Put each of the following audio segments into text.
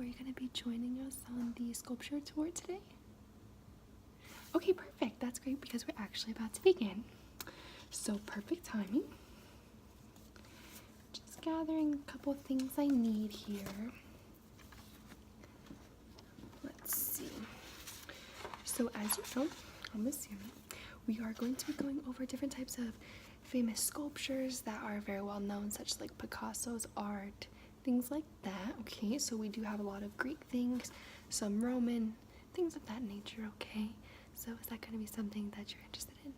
you going to be joining us on the sculpture tour today? Okay, perfect. That's great because we're actually about to begin. So perfect timing. Just gathering a couple things I need here. Let's see. So as you know, I'm assuming, we are going to be going over different types of famous sculptures that are very well known, such like Picasso's art, things like that. Okay, so we do have a lot of Greek things, some Roman, things of that nature. Okay, so is that going to be something that you're interested in?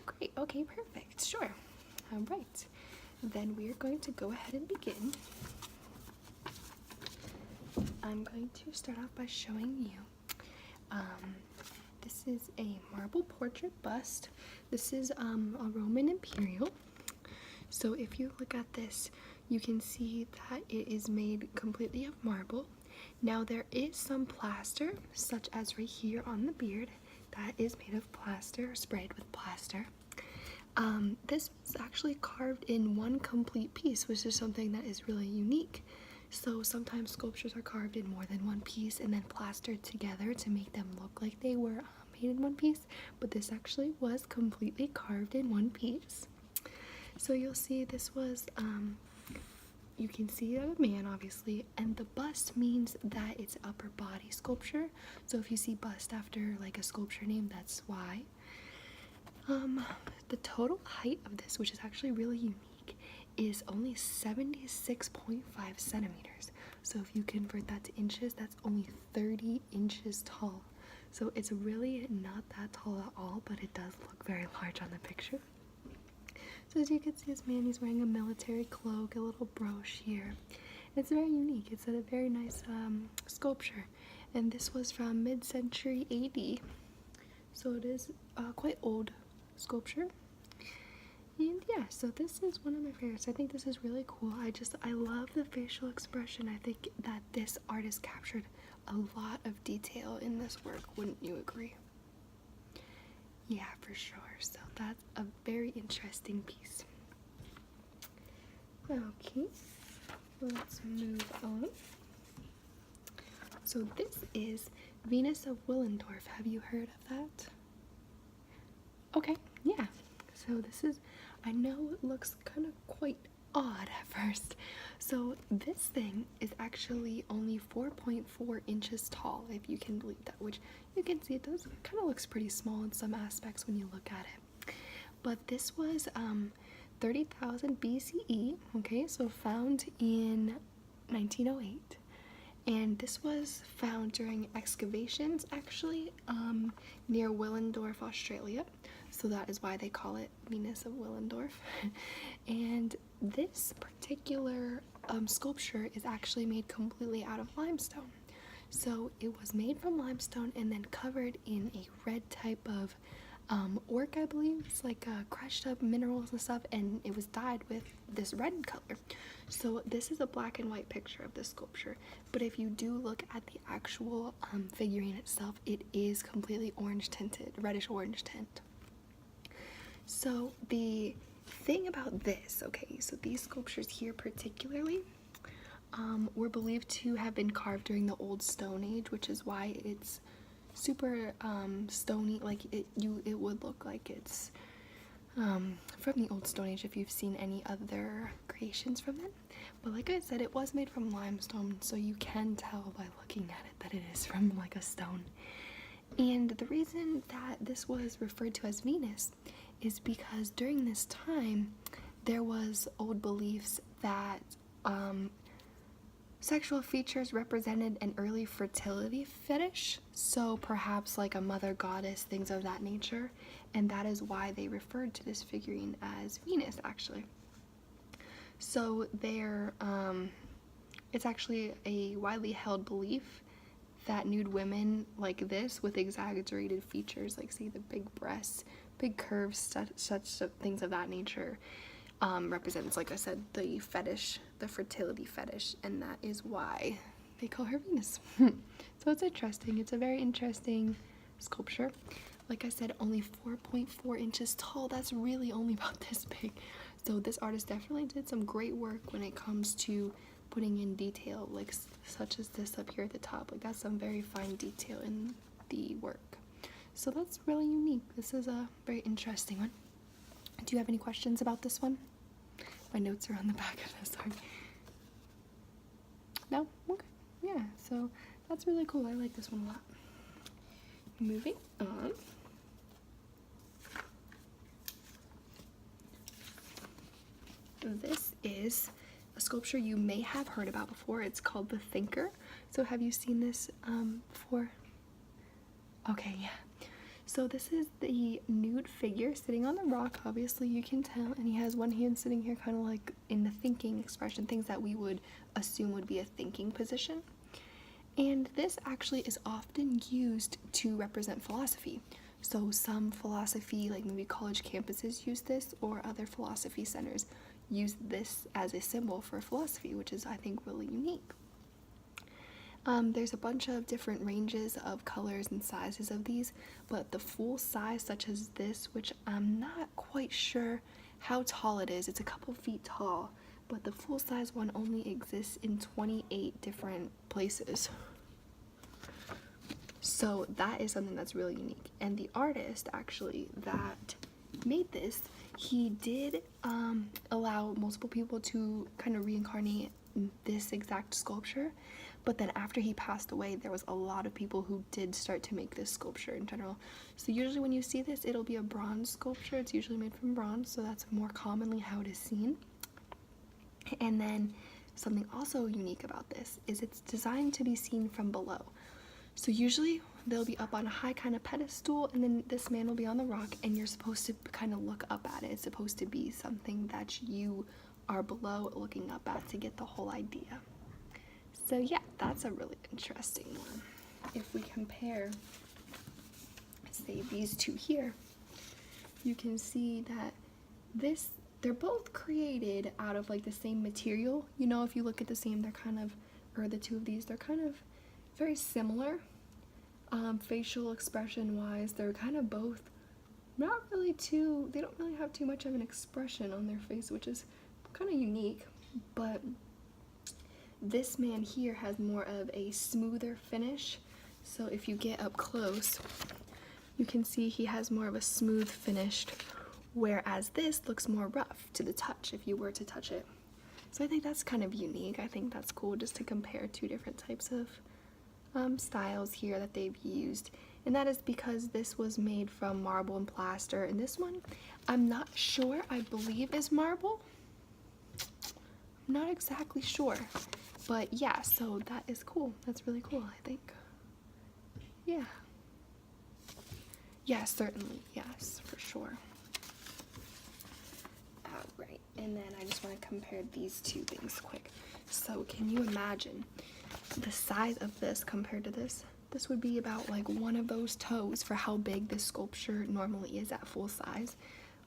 Great, okay, perfect, sure. All right, then we are going to go ahead and begin. I'm going to start off by showing you this is a marble portrait bust. This is a Roman imperial. So if you look at this, you can see that it is made completely of marble. Now there is some plaster, such as right here on the beard, that is made of plaster, or sprayed with plaster. This was actually carved in one complete piece, which is something that is really unique. So sometimes sculptures are carved in more than one piece and then plastered together to make them look like they were made in one piece, but this actually was completely carved in one piece. So you'll see this was, you can see a man obviously, and the bust means that it's upper body sculpture. So if you see bust after like a sculpture name, that's why. The total height of this, which is actually really unique, is only 76.5 centimeters. So if you convert that to inches, that's only 30 inches tall. So it's really not that tall at all, but it does look very large on the picture. So as you can see, this man, he's wearing a military cloak, a little brooch here. It's very unique. It's a very nice sculpture, and this was from mid-century AD. So it is quite old sculpture. And yeah, so this is one of my favorites. I think this is really cool. I love the facial expression. I think that this artist captured a lot of detail in this work. Wouldn't you agree? Yeah, for sure. So that's a very interesting piece. Okay, let's move on. So this is Venus of Willendorf. Have you heard of that? Okay, yeah. So this is, I know it looks kind of quite odd at first. So this thing is actually only 4.4 inches tall, if you can believe that, which you can see it does kind of looks pretty small in some aspects when you look at it. But this was 30,000 BCE, okay, so found in 1908. And this was found during excavations actually near Willendorf, Australia. So that is why they call it Venus of Willendorf. And this particular sculpture is actually made completely out of limestone. So it was made from limestone and then covered in a red type of orc, I believe. It's like crushed up minerals and stuff, and it was dyed with this red color. So this is a black and white picture of this sculpture, but if you do look at the actual figurine itself, it is completely orange tinted, reddish orange tint. So the thing about this, okay, so these sculptures here particularly were believed to have been carved during the Old Stone Age, which is why it's super stony, like it would look like it's from the Old Stone Age if you've seen any other creations from them. But like I said, it was made from limestone, so you can tell by looking at it that it is from like a stone. And the reason that this was referred to as Venus is because during this time there was old beliefs that sexual features represented an early fertility fetish, so perhaps like a mother goddess, things of that nature, and that is why they referred to this figurine as Venus actually. So it's actually a widely held belief that nude women like this with exaggerated features, like see the big breasts, big curves, such things of that nature, represents, like I said, the fetish, the fertility fetish, and that is why they call her Venus. So it's interesting. It's a very interesting sculpture. Like I said, only 4.4 inches tall. That's really only about this big. So this artist definitely did some great work when it comes to putting in detail, like such as this up here at the top. Like that's some very fine detail in the work. So that's really unique. This is a very interesting one. Do you have any questions about this one? My notes are on the back of this, sorry. No? Okay. Yeah, so that's really cool. I like this one a lot. Moving on. This is a sculpture you may have heard about before. It's called The Thinker. So have you seen this before? Okay, yeah. So this is the nude figure sitting on the rock, obviously you can tell, and he has one hand sitting here kind of like in the thinking expression, things that we would assume would be a thinking position. And this actually is often used to represent philosophy. So some philosophy, like maybe college campuses use this, or other philosophy centers use this as a symbol for philosophy, which is, I think, really unique. There's a bunch of different ranges of colors and sizes of these, but the full size, such as this, which I'm not quite sure how tall it is, it's a couple feet tall, but the full size one only exists in 28 different places. So that is something that's really unique. And the artist actually that made this, he did allow multiple people to kind of reincarnate this exact sculpture, but then after he passed away, there was a lot of people who did start to make this sculpture in general. So usually when you see this, it'll be a bronze sculpture. It's usually made from bronze, so that's more commonly how it is seen. And then something also unique about this is it's designed to be seen from below. So usually they'll be up on a high kind of pedestal, and then this man will be on the rock, and you're supposed to kind of look up at it. It's supposed to be something that you are below looking up at to get the whole idea. So yeah, that's a really interesting one. If we compare, say, these two here, you can see that they're both created out of like the same material. You know, if you look at the same, they're kind of, or the two of these, they're kind of very similar. Facial expression wise, they're kind of both they don't really have too much of an expression on their face, which is kind of unique. But this man here has more of a smoother finish. So if you get up close, you can see he has more of a smooth finish, whereas this looks more rough to the touch if you were to touch it. So I think that's kind of unique. I think that's cool just to compare two different types of styles here that they've used. And that is because this was made from marble and plaster, and this one I'm not sure, I believe is marble. I'm not exactly sure, but yeah, so that is cool. That's really cool, I think. Yeah. Yes, certainly. Yes, for sure. Alright, and then I just want to compare these two things quick. So can you imagine the size of this compared to this? This would be about like one of those toes for how big this sculpture normally is at full size.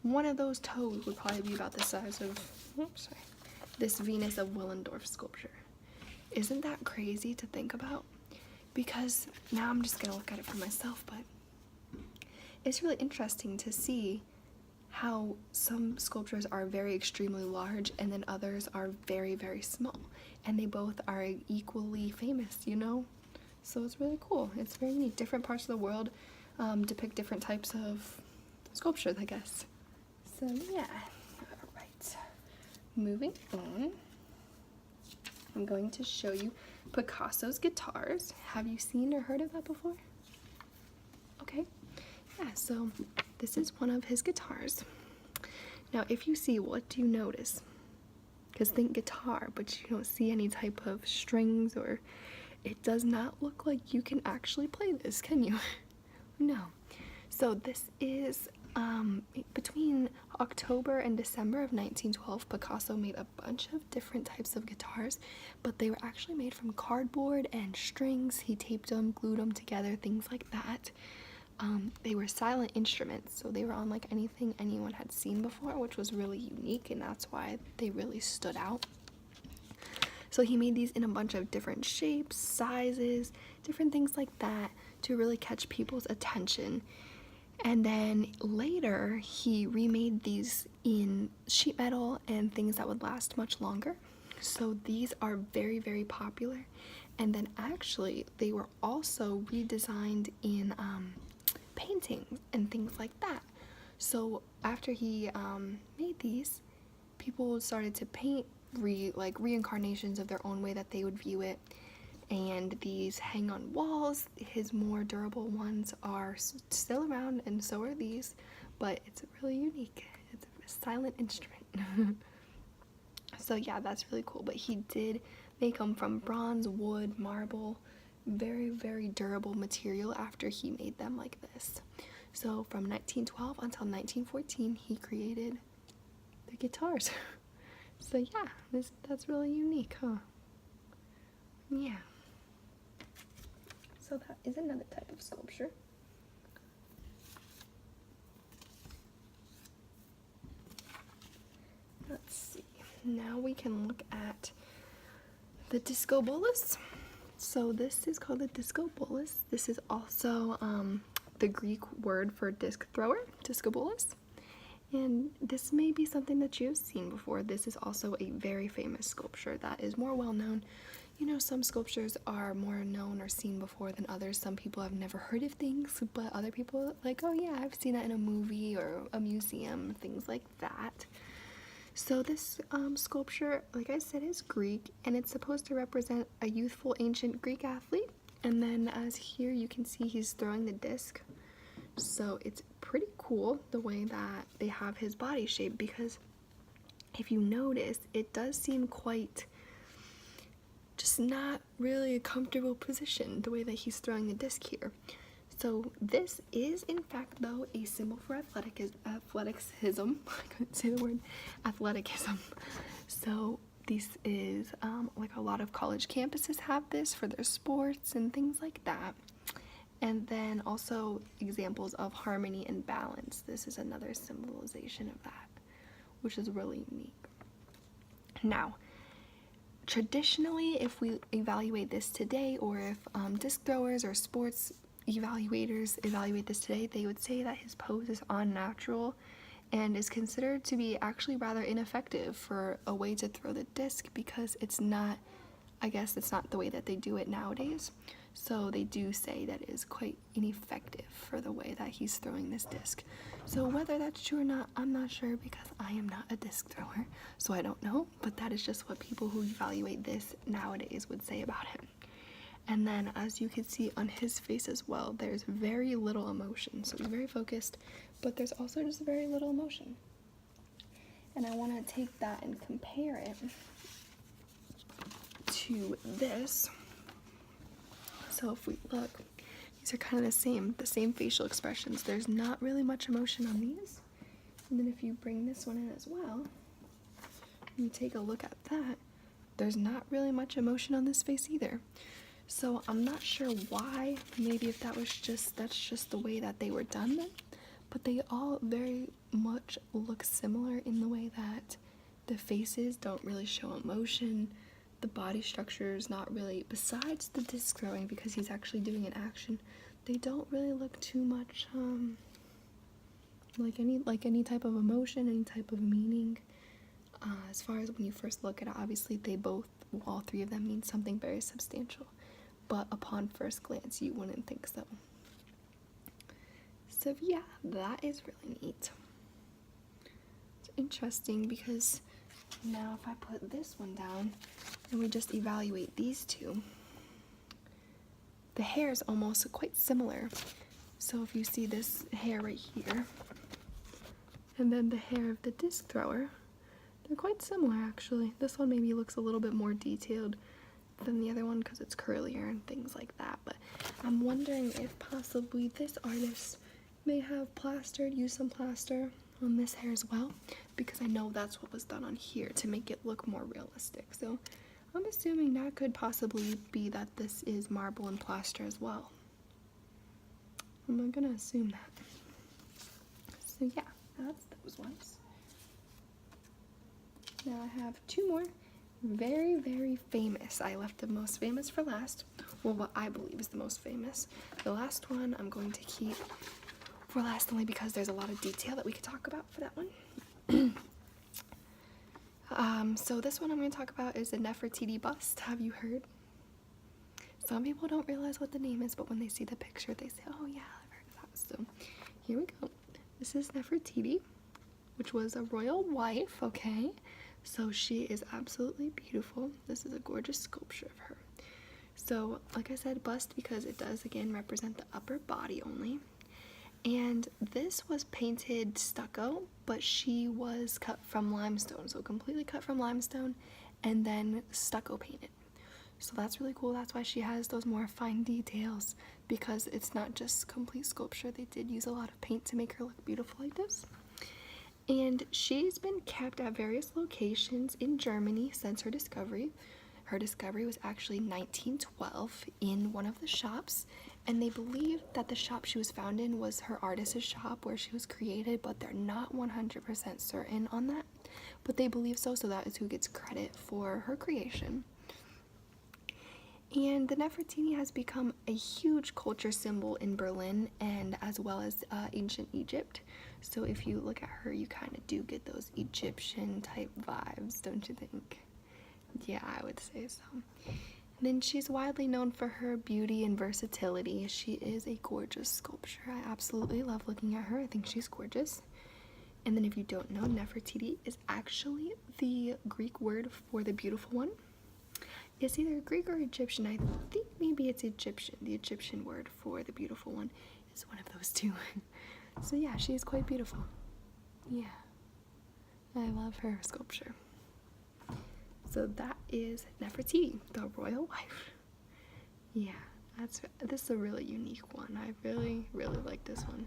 One of those toes would probably be about the size of, this Venus of Willendorf sculpture. Isn't that crazy to think about? Because now I'm just gonna look at it for myself, but it's really interesting to see how some sculptures are very extremely large and then others are very, very small. And they both are equally famous, you know? So it's really cool. It's very neat. Different parts of the world depict different types of sculptures, I guess. So yeah, all right. Moving on, I'm going to show you Picasso's guitars. Have you seen or heard of that before? Okay, yeah, so this is one of his guitars. Now, if you see, what do you notice? Because think guitar, but you don't see any type of strings, or it does not look like you can actually play this, can you? No. So this is between October and December of 1912, Picasso made a bunch of different types of guitars, but they were actually made from cardboard and strings. He taped them, glued them together, things like that. They were silent instruments, so they were unlike anything anyone had seen before, which was really unique, and that's why they really stood out. So he made these in a bunch of different shapes, sizes, different things like that to really catch people's attention. And then later he remade these in sheet metal and things that would last much longer. So these are very, very popular. And then actually, they were also redesigned in paintings and things like that. So after he made these, people started to paint reincarnations of their own way that they would view it. And these hang on walls. His more durable ones are still around, and so are these, but it's really unique. It's a silent instrument. So yeah, that's really cool. But he did make them from bronze, wood, marble, very, very durable material after he made them like this. So from 1912 until 1914, he created the guitars. So yeah, that's really unique, huh? Yeah. So that is another type of sculpture. Let's see. Now we can look at the discobolus. So this is called the discobolus. This is also the Greek word for disc thrower, discobolus. And this may be something that you've seen before. This is also a very famous sculpture that is more well known. You know, some sculptures are more known or seen before than others. Some people have never heard of things, but other people like, oh yeah, I've seen that in a movie or a museum, things like that. So this sculpture, like I said, is Greek, and it's supposed to represent a youthful ancient Greek athlete. And then as here you can see he's throwing the disc. So it's pretty cool the way that they have his body shape, because if you notice, it does seem quite just not really a comfortable position the way that he's throwing the disc here. So this is in fact though a symbol for athleticism. I couldn't say the word athleticism. So this is like a lot of college campuses have this for their sports and things like that. And then also examples of harmony and balance. This is another symbolization of that, which is really unique. Now, traditionally, if we evaluate this today, or if disc throwers or sports evaluators evaluate this today, they would say that his pose is unnatural and is considered to be actually rather ineffective for a way to throw the disc, because it's not, I guess it's not the way that they do it nowadays. So they do say that it is quite ineffective for the way that he's throwing this disc. So whether that's true or not, I'm not sure, because I am not a disc thrower, so I don't know, but that is just what people who evaluate this nowadays would say about him. And then as you can see on his face as well, there's very little emotion. So he's very focused, but there's also just very little emotion. And I want to take that and compare it to this. So if we look, these are kind of the same facial expressions. There's not really much emotion on these. And then if you bring this one in as well, and you take a look at that, there's not really much emotion on this face either. So I'm not sure why. Maybe if that's just the way that they were done then. But they all very much look similar in the way that the faces don't really show emotion. The body structure is not really, besides the disc throwing, because he's actually doing an action, they don't really look too much like any type of emotion, any type of meaning. As far as when you first look at it, obviously all three of them mean something very substantial, but upon first glance you wouldn't think so. So yeah, that is really neat. It's interesting because now if I put this one down and we just evaluate these two, the hair is almost quite similar. So if you see this hair right here, and then the hair of the disc thrower, they're quite similar actually. This one maybe looks a little bit more detailed than the other one because it's curlier and things like that. But I'm wondering if possibly this artist may have used some plaster on this hair as well, because I know that's what was done on here to make it look more realistic. So I'm assuming that could possibly be that this is marble and plaster as well. I'm gonna assume that. So yeah, that's those ones. Now I have two more very, very famous. I left the most famous for last. Well, what I believe is the most famous. The last one I'm going to keep for last only because there's a lot of detail that we could talk about for that one. So this one I'm going to talk about is the Nefertiti bust. Have you heard? Some people don't realize what the name is, but when they see the picture, they say, oh yeah, I've heard of that. So here we go. This is Nefertiti, which was a royal wife, okay? So she is absolutely beautiful. This is a gorgeous sculpture of her. So, like I said, bust because it does, again, represent the upper body only. And this was painted stucco, but she was cut from limestone. So completely cut from limestone and then stucco painted. So that's really cool. That's why she has those more fine details, because it's not just complete sculpture. They did use a lot of paint to make her look beautiful like this. And she's been kept at various locations in Germany since her discovery. Her discovery was actually 1912 in one of the shops, and they believe that the shop she was found in was her artist's shop where she was created, but they're not 100% certain on that. But they believe so, so that is who gets credit for her creation. And the Nefertiti has become a huge culture symbol in Berlin and as well as ancient Egypt. So if you look at her, you kind of do get those Egyptian type vibes, don't you think? Yeah, I would say so. And then she's widely known for her beauty and versatility. She is a gorgeous sculpture. I absolutely love looking at her. I think she's gorgeous. And then if you don't know, Nefertiti is actually the Greek word for the beautiful one. It's either Greek or Egyptian. I think maybe it's Egyptian. The Egyptian word for the beautiful one is one of those two. So yeah, she is quite beautiful. Yeah, I love her sculpture. So that is Nefertiti, the royal wife. Yeah, this is a really unique one. I really, really like this one.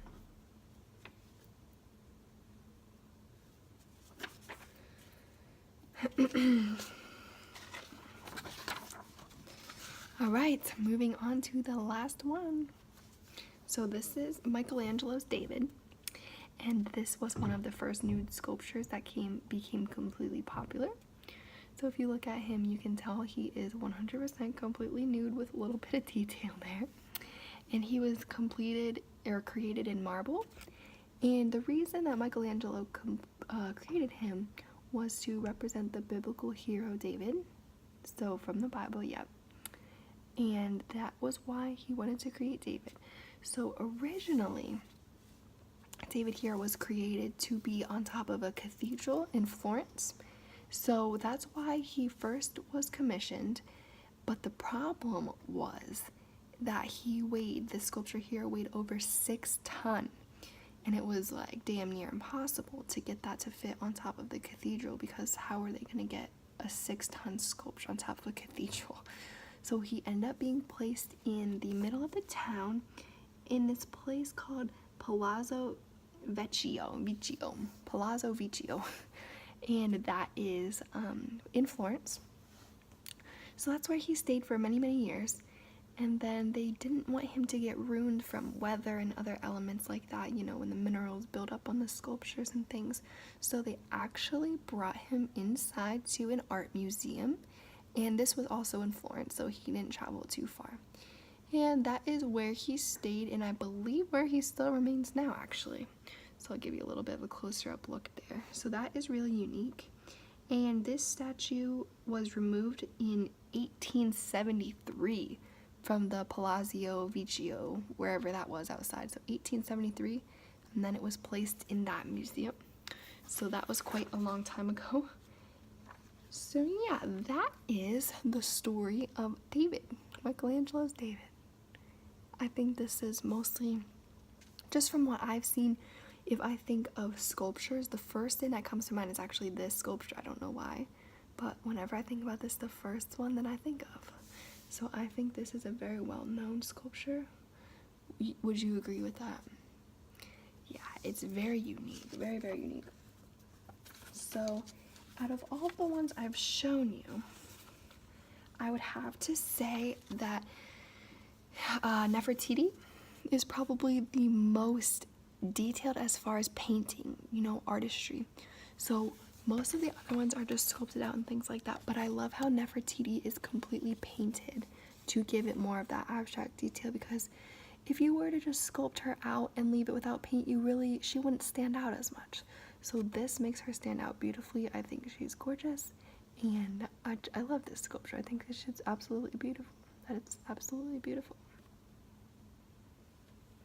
Alright, moving on to the last one. So this is Michelangelo's David, and this was one of the first nude sculptures that became completely popular. So if you look at him, you can tell he is 100% completely nude with a little bit of detail there. And he was created in marble. And the reason that Michelangelo created him was to represent the biblical hero David. So from the Bible, yep. And that was why he wanted to create David. So originally, David here was created to be on top of a cathedral in Florence. So that's why he first was commissioned. But the problem was that the sculpture here weighed over 6 tons. And it was like damn near impossible to get that to fit on top of the cathedral, because how are they going to get a 6-ton sculpture on top of a cathedral? So he ended up being placed in the middle of the town in this place called Palazzo Vecchio. Palazzo Vecchio. And that is in Florence. So that's where he stayed for many, many years. And then they didn't want him to get ruined from weather and other elements like that, you know, when the minerals build up on the sculptures and things. So they actually brought him inside to an art museum. And this was also in Florence, so he didn't travel too far. And that is where he stayed, and I believe where he still remains now, actually. So I'll give you a little bit of a closer up look there. So that is really unique. And this statue was removed in 1873 from the Palazzo Vecchio, wherever that was outside. So 1873, and then it was placed in that museum. So that was quite a long time ago. So yeah, that is the story of David, Michelangelo's David. I think this is mostly, just from what I've seen, if I think of sculptures, the first thing that comes to mind is actually this sculpture. I don't know why, but whenever I think about this, the first one that I think of. So I think this is a very well-known sculpture. Would you agree with that? Yeah, it's very unique, very, very unique. So out of all the ones I've shown you, I would have to say that Nefertiti is probably the most detailed as far as painting, you know, artistry. So most of the other ones are just sculpted out and things like that, but I love how Nefertiti is completely painted to give it more of that abstract detail, because if you were to just sculpt her out and leave it without paint, she wouldn't stand out as much. So this makes her stand out beautifully. I think she's gorgeous, and I love this sculpture. I think this is absolutely beautiful. That it's absolutely beautiful.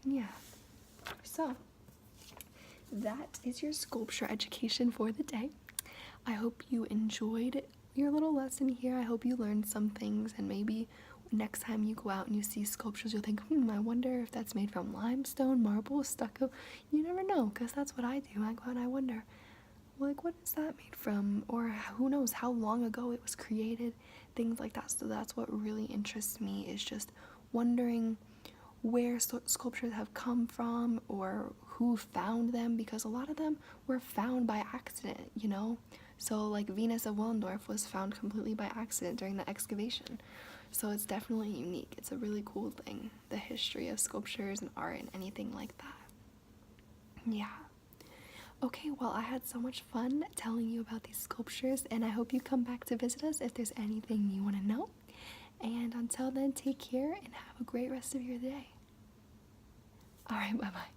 Yeah. So that is your sculpture education for the day. I hope you enjoyed your little lesson here. I hope you learned some things, and maybe next time you go out and you see sculptures, you'll think, I wonder if that's made from limestone, marble, stucco. You never know, because that's what I do. I go out and I wonder, like, what is that made from? Or who knows how long ago it was created, things like that. So that's what really interests me, is just wondering where sculptures have come from or who found them, because a lot of them were found by accident, you know? So, like, Venus of Willendorf was found completely by accident during the excavation. So it's definitely unique. It's a really cool thing, the history of sculptures and art and anything like that. Yeah. Okay, well, I had so much fun telling you about these sculptures, and I hope you come back to visit us if there's anything you want to know. And until then, take care and have a great rest of your day. Alright, bye bye.